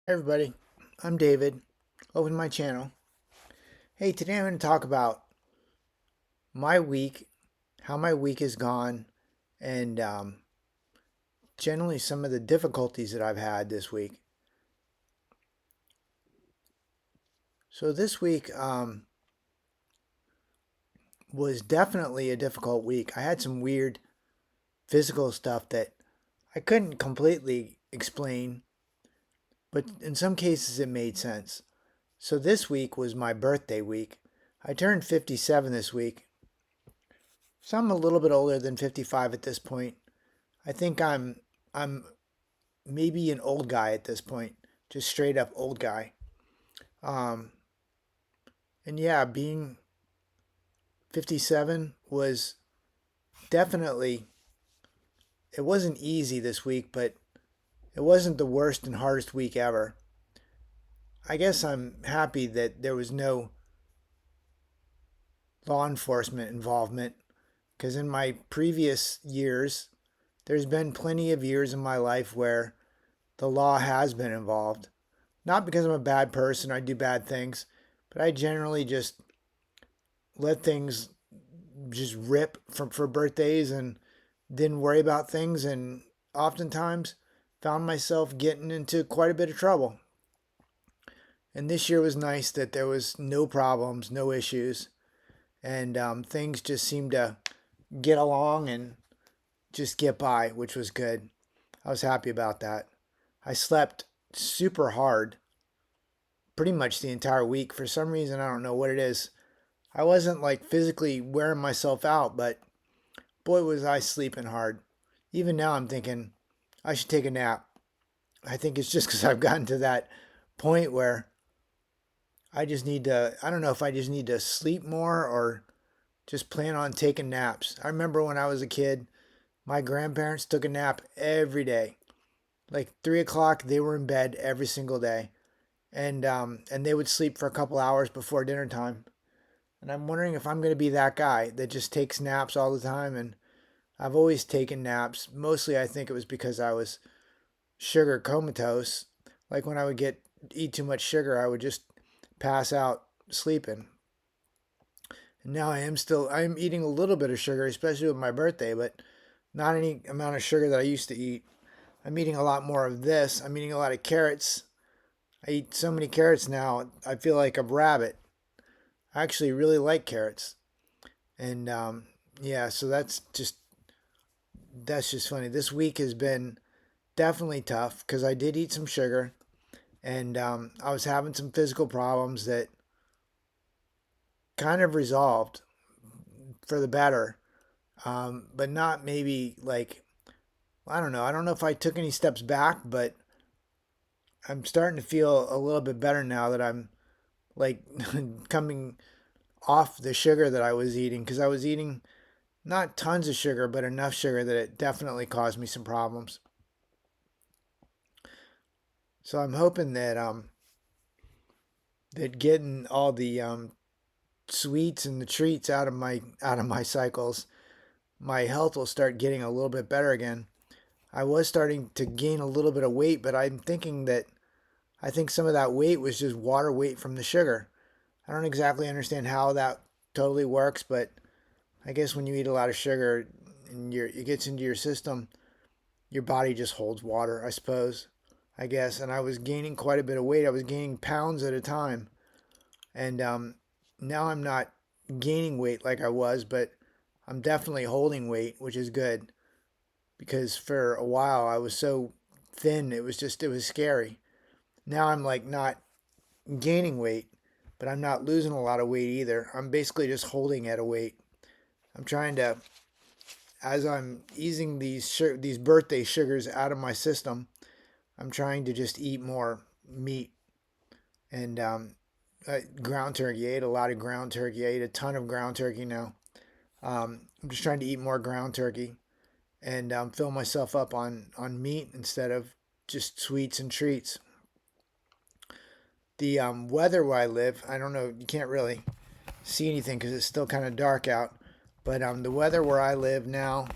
Hey everybody, I'm David. Welcome to my channel. Hey, today I'm going to talk about my week, how my week has gone, and generally some of the difficulties that I've had this week. So this week was definitely a difficult week. I had some weird physical stuff that I couldn't completely explain, but in some cases it made sense. So this week was my birthday week. I turned 57 this week. So I'm a little bit older than 55 at this point. I think I'm maybe an old guy at this point, just straight up old guy. Um, and yeah, being 57 was definitely, it wasn't easy this week, but it wasn't the worst and hardest week ever. I guess I'm happy that there was no law enforcement involvement because in my previous years, there's been plenty of years in my life where the law has been involved. Not because I'm a bad person, I do bad things, but I generally just let things just rip for birthdays and didn't worry about things, and oftentimes found myself getting into quite a bit of trouble. And this year was nice that there was no problems, no issues, and things just seemed to get along and just get by, which was good. I was happy about that. I slept super hard pretty much the entire week. For some reason, I don't know what it is. I wasn't like physically wearing myself out, but boy, was I sleeping hard. Even now, I'm thinking I should take a nap. I think it's just because I've gotten to that point where I just need to, I don't know if I just need to sleep more or just plan on taking naps. I remember when I was a kid, my grandparents took a nap every day. Like 3 o'clock, they were in bed every single day. And they would sleep for a couple hours before dinner time. And I'm wondering if I'm going to be that guy that just takes naps all the time. And I've always taken naps. Mostly, I think it was because I was sugar comatose. Like when I would eat too much sugar, I would just pass out sleeping. And now I'm eating a little bit of sugar, especially with my birthday, but not any amount of sugar that I used to eat. I'm eating a lot more of this. I'm eating a lot of carrots. I eat so many carrots now, I feel like a rabbit. I actually really like carrots. And yeah, so that's just funny. This week has been definitely tough because I did eat some sugar, and I was having some physical problems that kind of resolved for the better, but not maybe like, I don't know. I don't know if I took any steps back, but I'm starting to feel a little bit better now that I'm like coming off the sugar that I was eating because I was eating not tons of sugar, but enough sugar that it definitely caused me some problems. So I'm hoping that getting all the sweets and the treats out of my cycles, my health will start getting a little bit better again. I was starting to gain a little bit of weight, but I'm thinking that I think some of that weight was just water weight from the sugar. I don't exactly understand how that totally works, but I guess when you eat a lot of sugar and it gets into your system, your body just holds water, I suppose. I guess. And I was gaining quite a bit of weight. I was gaining pounds at a time. And now I'm not gaining weight like I was, but I'm definitely holding weight, which is good because for a while I was so thin, it was scary. Now I'm like not gaining weight, but I'm not losing a lot of weight either. I'm basically just holding at a weight. I'm trying to, as I'm easing these birthday sugars out of my system, I'm trying to just eat more meat and ground turkey. I ate a lot of ground turkey. I ate a ton of ground turkey now. I'm just trying to eat more ground turkey and fill myself up on meat instead of just sweets and treats. The weather where I live, I don't know, you can't really see anything because it's still kind of dark out. But the weather where I live now,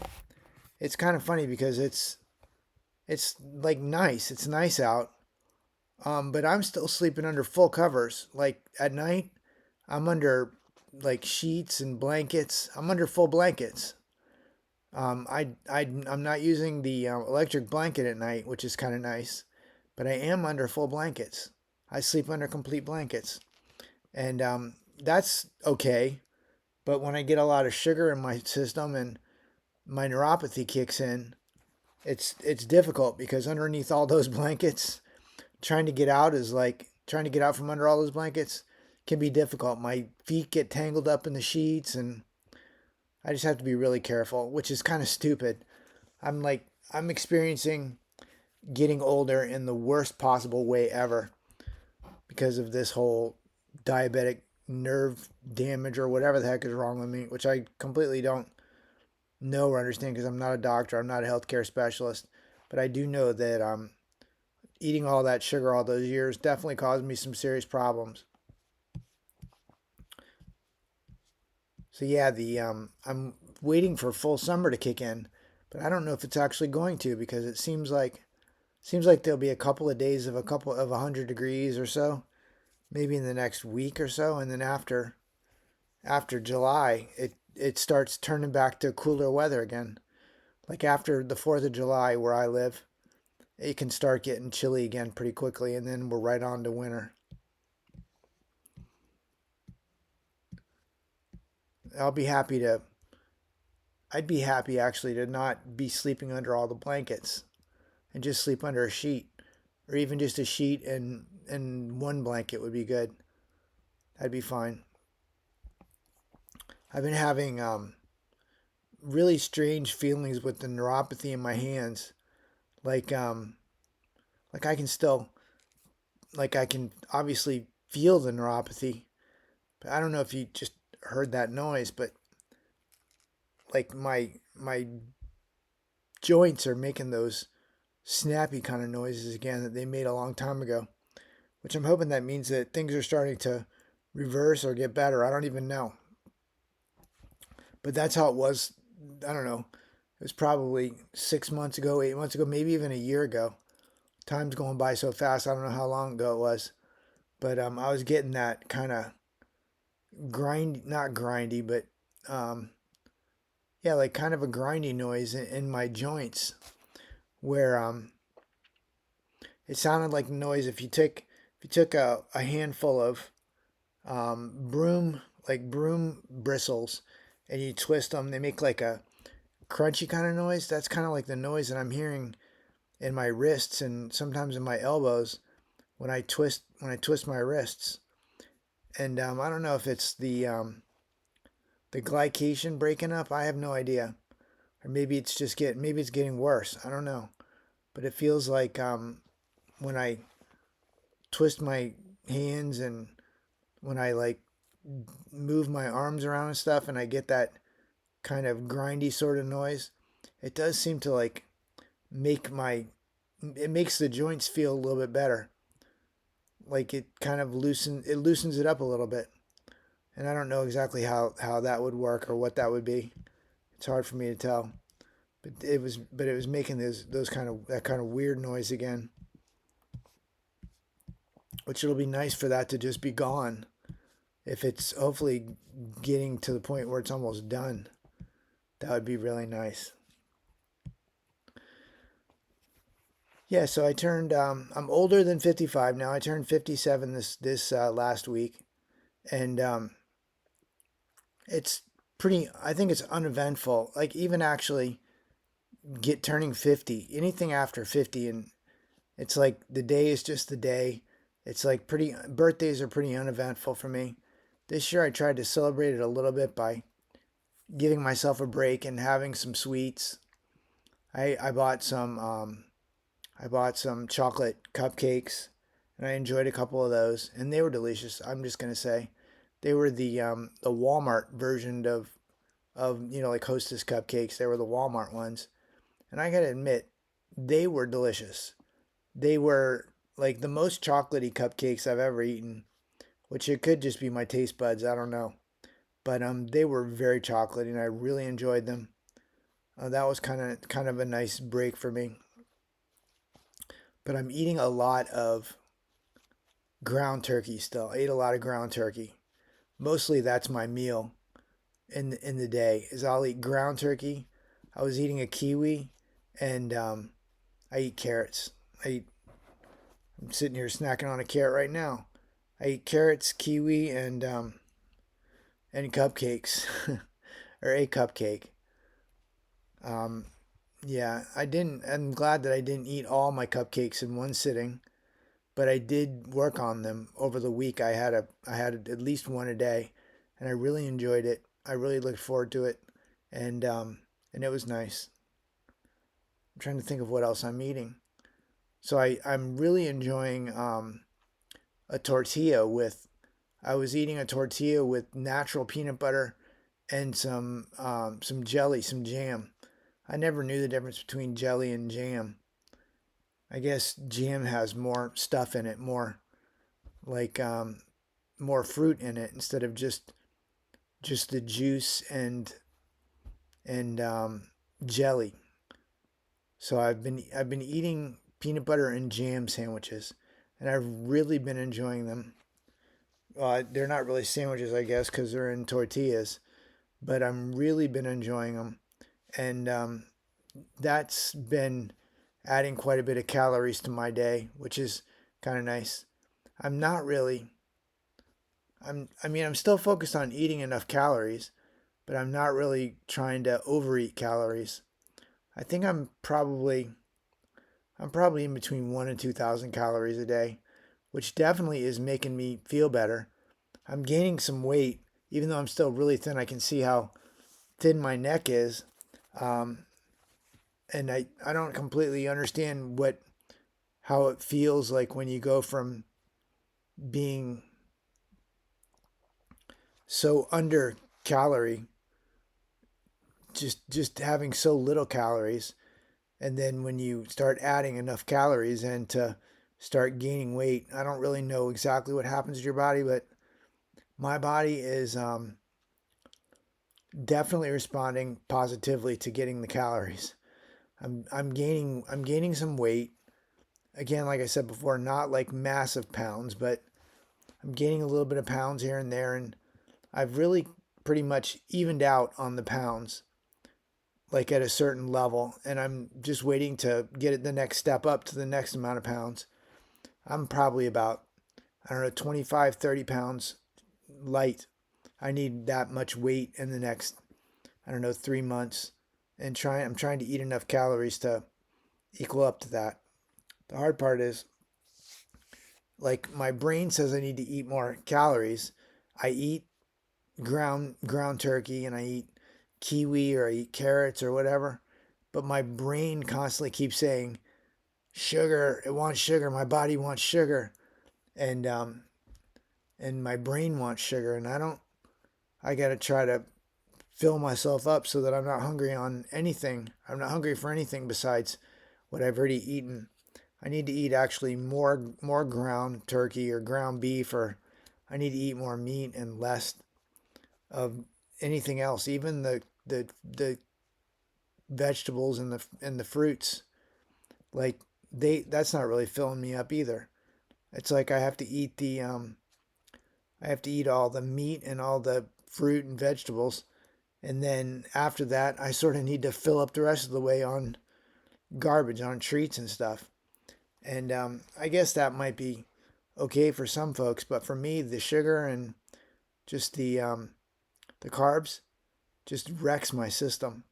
it's kind of funny because it's like nice. It's nice out. But I'm still sleeping under full covers. Like at night, I'm under like sheets and blankets. I'm under full blankets. I'm not using the electric blanket at night, which is kind of nice, but I am under full blankets. I sleep under complete blankets, and that's okay. But when I get a lot of sugar in my system and my neuropathy kicks in, it's difficult because underneath all those blankets, trying to get out is like trying to get out from under all those blankets can be difficult. My feet get tangled up in the sheets, and I just have to be really careful, which is kind of stupid. I'm experiencing getting older in the worst possible way ever because of this whole diabetic nerve damage or whatever the heck is wrong with me, which I completely don't know or understand because I'm not a doctor, I'm not a healthcare specialist, but I do know that eating all that sugar all those years definitely caused me some serious problems. So yeah, the I'm waiting for full summer to kick in, but I don't know if it's actually going to because it seems like there'll be a couple of days of a couple of 100 degrees or so, maybe in the next week or so, and then after July, it starts turning back to cooler weather again. Like after the 4th of July where I live, it can start getting chilly again pretty quickly, and then we're right on to winter. I'll be happy to I'd be happy actually to not be sleeping under all the blankets and just sleep under a sheet, or even just a sheet and one blanket would be good. That'd be fine. I've been having really strange feelings with the neuropathy in my hands. Like like I can still like I can obviously feel the neuropathy, but I don't know if you just heard that noise, but like my joints are making those snappy kind of noises again that they made a long time ago, which I'm hoping that means that things are starting to reverse or get better. I don't even know. But that's how it was. I don't know. It was probably 6 months ago, 8 months ago, maybe even a year ago. Time's going by so fast. I don't know how long ago it was. But I was getting that kind of not grindy, but um, yeah, like kind of a grindy noise in my joints where it sounded like noise if you took a handful of broom bristles, and you twist them. They make like a crunchy kind of noise. That's kind of like the noise that I'm hearing in my wrists and sometimes in my elbows when I twist my wrists. And I don't know if it's the glycation breaking up. I have no idea, or maybe it's getting worse. I don't know, but it feels like when I twist my hands and when I like move my arms around and stuff, and I get that kind of grindy sort of noise, it does seem to like make my it makes the joints feel a little bit better. Like it kind of loosens it up a little bit. And I don't know exactly how that would work or what that would be. It's hard for me to tell. But it was making those kind of that kind of weird noise again. Which it'll be nice for that to just be gone. If it's hopefully getting to the point where it's almost done. That would be really nice. Yeah, so I turned. I'm older than 55 now. I turned 57 this last week, and it's pretty. I think it's uneventful. Like even actually get turning 50, anything after 50, and it's like the day is just the day. It's like pretty. Birthdays are pretty uneventful for me. This year I tried to celebrate it a little bit by giving myself a break and having some sweets. I bought some chocolate cupcakes, and I enjoyed a couple of those, and they were delicious. I'm just gonna say, they were the Walmart version of like Hostess cupcakes. They were the Walmart ones, and I gotta admit, they were delicious. They were like the most chocolatey cupcakes I've ever eaten, which it could just be my taste buds. I don't know, but they were very chocolatey, and I really enjoyed them. That was kind of a nice break for me. But I'm eating a lot of ground turkey still. I eat a lot of ground turkey. Mostly that's my meal in the day is I'll eat ground turkey. I was eating a kiwi and I eat carrots. I'm sitting here snacking on a carrot right now. I eat carrots, kiwi, and cupcakes, or a cupcake. Um, yeah, I didn't. I'm glad that I didn't eat all my cupcakes in one sitting, but I did work on them over the week. I had at least one a day, and I really enjoyed it. I really looked forward to it, and and it was nice. I'm trying to think of what else I'm eating. So I'm really enjoying a tortilla with. I was eating a tortilla with natural peanut butter and some jelly, some jam. I never knew the difference between jelly and jam. I guess jam has more stuff in it, like more fruit in it instead of just the juice and jelly. So I've been eating peanut butter and jam sandwiches, and I've really been enjoying them. They're not really sandwiches, I guess, because they're in tortillas, but I'm really been enjoying them, and that's been adding quite a bit of calories to my day, which is kind of nice. I'm not really. I mean, I'm still focused on eating enough calories, but I'm not really trying to overeat calories. I think I'm probably in between 1 and 2,000 calories a day, which definitely is making me feel better. I'm gaining some weight, even though I'm still really thin. I can see how thin my neck is. Um, and I don't completely understand how it feels like when you go from being so under calorie, just having so little calories, and then when you start adding enough calories and to start gaining weight. I don't really know exactly what happens to your body, but my body is definitely responding positively to getting the calories. I'm gaining some weight. Again, like I said before, not like massive pounds, but I'm gaining a little bit of pounds here and there, and I've really pretty much evened out on the pounds, like at a certain level, and I'm just waiting to get it the next step up to the next amount of pounds. I'm probably about, I don't know, 25, 30 pounds light. I need that much weight in the next, I don't know, 3 months, and I'm trying to eat enough calories to equal up to that. The hard part is, like, my brain says I need to eat more calories. I eat ground turkey and I eat kiwi or I eat carrots or whatever, but my brain constantly keeps saying sugar. It wants sugar. My body wants sugar, and my brain wants sugar, and I got to try to fill myself up so that I'm not hungry on anything. I'm not hungry for anything besides what I've already eaten. I need to eat actually more ground turkey or ground beef, or I need to eat more meat and less of anything else, even the vegetables and the fruits. Like, that's not really filling me up either. It's like I have to eat all the meat and all the fruit and vegetables, and then after that I sort of need to fill up the rest of the way on garbage, on treats and stuff. And I guess that might be okay for some folks, but for me, the sugar and just the carbs just wrecks my system,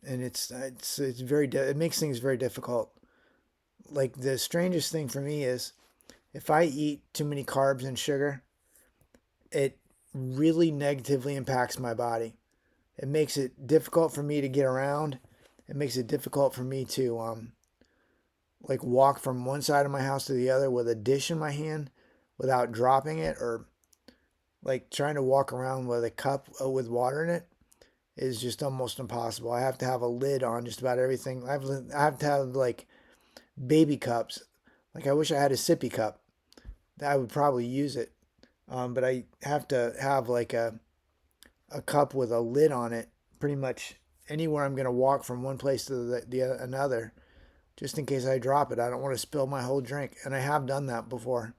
and it's it makes things very difficult. Like, the strangest thing for me is if I eat too many carbs and sugar, it really negatively impacts my body. It makes it difficult for me to get around. It makes it difficult for me to like walk from one side of my house to the other with a dish in my hand without dropping it, or like trying to walk around with a cup with water in it is just almost impossible. I have to have a lid on just about everything. I have to have like baby cups. Like, I wish I had a sippy cup. I would probably use it. But I have to have like a cup with a lid on it pretty much anywhere I'm going to walk from one place to the another, just in case I drop it. I don't want to spill my whole drink. And I have done that before,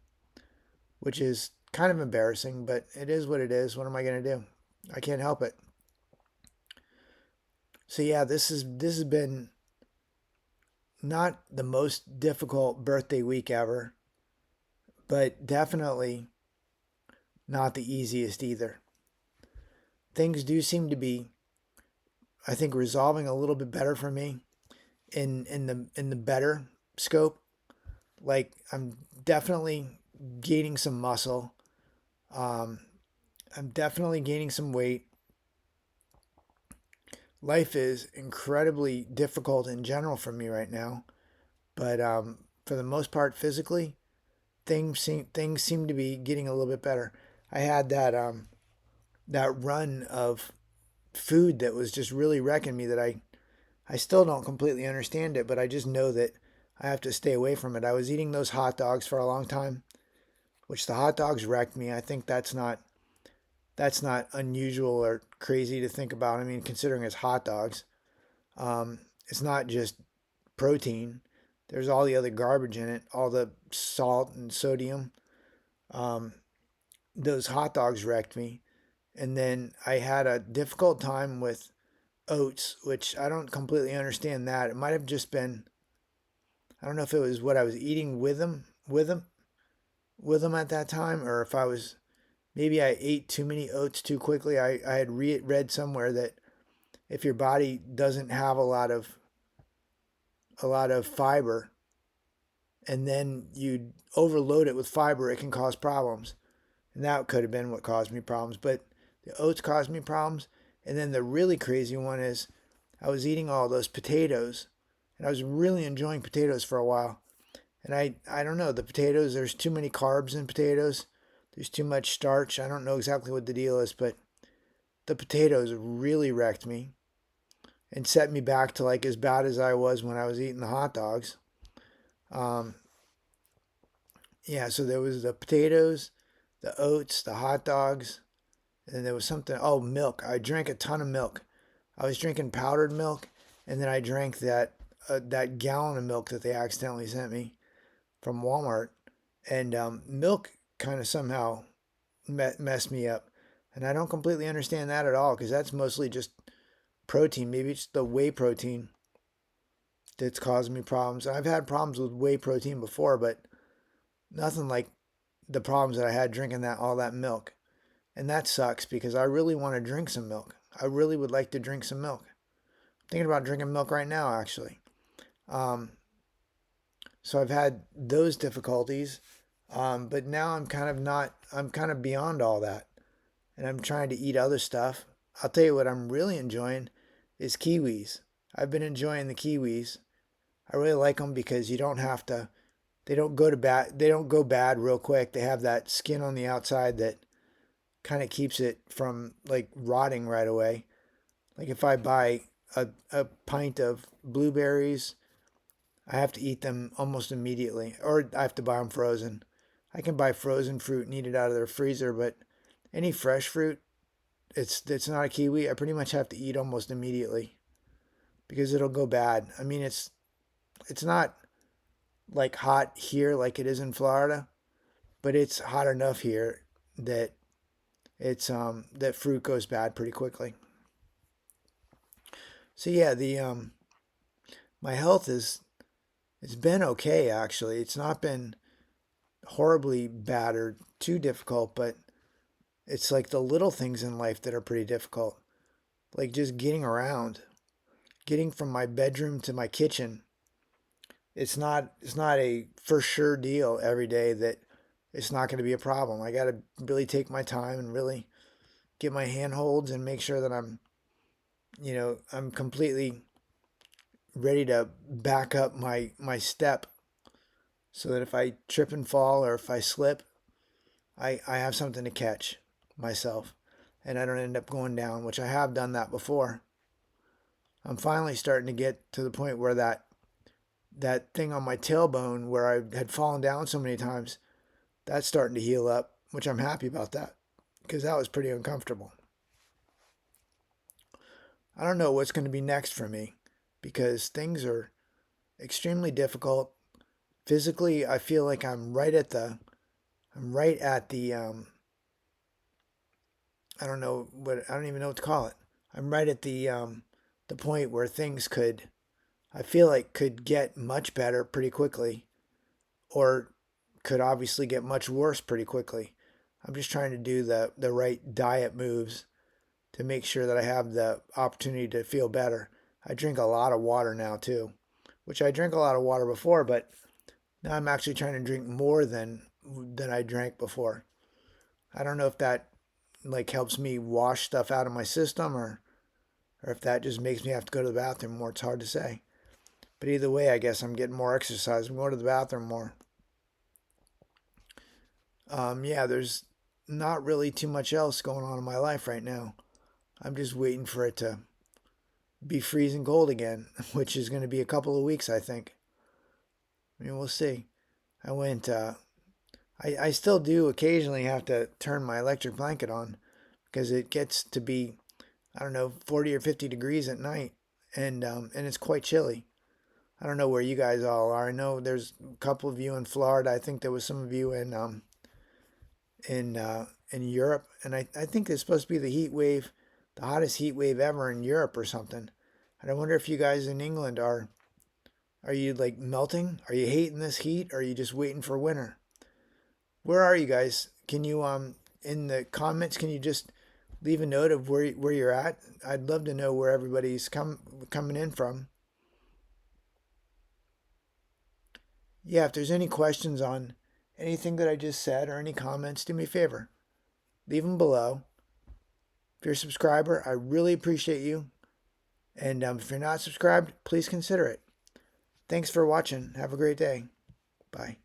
which is kind of embarrassing, but it is what it is. What am I going to do? I can't help it. So yeah, this has been not the most difficult birthday week ever, but definitely not the easiest either. Things do seem to be, I think, resolving a little bit better for me in the better scope. Like I'm definitely gaining some muscle. Um, I'm definitely gaining some weight. Life is incredibly difficult in general for me right now, but for the most part, physically, things seem to be getting a little bit better. I had that run of food that was just really wrecking me that I still don't completely understand it, but I just know that I have to stay away from it. I was eating those hot dogs for a long time, which the hot dogs wrecked me. I think that's not unusual or crazy to think about. I mean, considering it's hot dogs, it's not just protein. There's all the other garbage in it, all the salt and sodium. Um, those hot dogs wrecked me. And then I had a difficult time with oats, which I don't completely understand that. It might have just been, I don't know if it was what I was eating with them at that time, or if I was, maybe I ate too many oats too quickly. I had read somewhere that if your body doesn't have a lot of fiber and then you overload it with fiber, it can cause problems. And that could have been what caused me problems. But the oats caused me problems. And then the really crazy one is I was eating all those potatoes and I was really enjoying potatoes for a while. And I don't know, the potatoes, there's too many carbs in potatoes. There's too much starch. I don't know exactly what the deal is, but the potatoes really wrecked me and set me back to like as bad as I was when I was eating the hot dogs. Um, yeah, so there was the potatoes, the oats, the hot dogs, and there was something. Oh, milk. I drank a ton of milk. I was drinking powdered milk, and then I drank that gallon of milk that they accidentally sent me from Walmart, and milk kind of somehow messed me up, and I don't completely understand that at all because that's mostly just protein. Maybe it's the whey protein that's causing me problems. I've had problems with whey protein before, but nothing like the problems that I had drinking that all that milk. And that sucks because I really want to drink some milk. I really would like to drink some milk. I'm thinking about drinking milk right now, actually. Um, so I've had those difficulties, but now I'm kind of not. I'm kind of beyond all that, and I'm trying to eat other stuff. I'll tell you what I'm really enjoying is kiwis. I've been enjoying the kiwis. I really like them because you don't have to. They don't go to bad. They don't go bad real quick. They have that skin on the outside that kind of keeps it from like rotting right away. Like if I buy a pint of blueberries, I have to eat them almost immediately, or I have to buy them frozen. I can buy frozen fruit and eat it out of their freezer, but any fresh fruit, it's not a kiwi. I pretty much have to eat almost immediately because it'll go bad. I mean, it's not like hot here like it is in Florida, but it's hot enough here that that fruit goes bad pretty quickly. So yeah, the my health is it's been okay actually. It's not been horribly bad or too difficult, but it's like the little things in life that are pretty difficult. Like just getting around, getting from my bedroom to my kitchen. It's not a for sure deal every day that it's not going to be a problem. I got to really take my time and really get my handholds and make sure that I'm completely ready to back up my step so that if I trip and fall or if I slip, I have something to catch myself and I don't end up going down, which I have done that before. I'm finally starting to get to the point where that thing on my tailbone where I had fallen down so many times, that's starting to heal up, which I'm happy about that because that was pretty uncomfortable. I don't know what's going to be next for me because things are extremely difficult. Physically, I feel like I'm right at the I don't even know what to call it. I'm right at the point where things could, I feel like could get much better pretty quickly, or could obviously get much worse pretty quickly. I'm just trying to do the right diet moves to make sure that I have the opportunity to feel better. I drink a lot of water now too, which I drank a lot of water before, but now I'm actually trying to drink more than I drank before. I don't know if that like helps me wash stuff out of my system, or if that just makes me have to go to the bathroom more. It's hard to say. But either way, I guess I'm getting more exercise. I'm going to the bathroom more. Yeah, there's not really too much else going on in my life right now. I'm just waiting for it to be freezing cold again, which is going to be a couple of weeks, I think. I mean, we'll see. I went, I still do occasionally have to turn my electric blanket on because it gets to be, I don't know, 40 or 50 degrees at night, and it's quite chilly. I don't know where you guys all are. I know there's a couple of you in Florida. I think there was some of you in Europe, and I think it's supposed to be the heat wave, the hottest heat wave ever in Europe or something. And I wonder if you guys in England are you like melting? Are you hating this heat? Or are you just waiting for winter? Where are you guys? Can you in the comments can you just leave a note of where you're at? I'd love to know where everybody's coming in from. Yeah, if there's any questions on anything that I just said or any comments, do me a favor. Leave them below. If you're a subscriber, I really appreciate you. And if you're not subscribed, please consider it. Thanks for watching. Have a great day. Bye.